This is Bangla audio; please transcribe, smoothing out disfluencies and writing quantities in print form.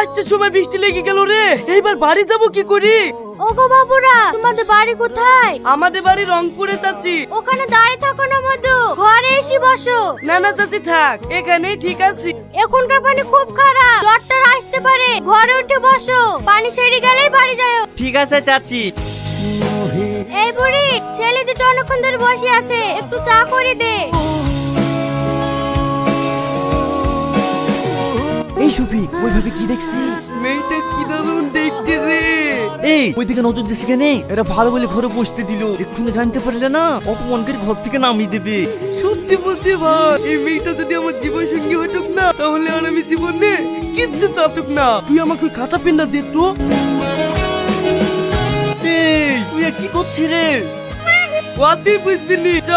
আসছে সময় বৃষ্টি লেগে গেল রে, এইবার বাড়ি যাব কি করি? ওগো বাবুরা, তোমাদের বাড়ি কোথায়? আমাদের বাড়ি রংপুরে চাচি। ওখানে দাঁড়িয়ে থাকো না মধু, ঘরে এসে বসো। না না চাচি থাক, এখানেই ঠিক আছে। এখনকার পানি খুব খারাপ, জ্বরটা আসতে পারে। ঘরে উঠে বসো, পানি সেরে গেলেই বাড়ি যাও। ঠিক আছে চাচি। এই বুড়ি, ছেলে দুটো অনেকক্ষণ ধরে বসে আছে, একটু চা করে দে। এই শফিক, ওইভাবে কি দেখছিস? মেয়েটা কি দারুণ দেখতে রে। এই ওইদিকে নজর দিস কেন? এরা ভালো বলে ঘরে বসতে দিল, এক্ষুনি জানতে পারলে না অপমান করে ঘর থেকে নামিয়ে দেবে। সত্যি বলছি ভাই, এই মেয়েটা যদি আমার জীবন সঙ্গী হতুক না, তাহলে আর আমি জীবনে কিচ্ছু চাতুক না। তুই আমাকে খাতা পেন্না দে তো। এই তুই আর কি করছিস রে? ওয়াতি বুঝবি নি, চ।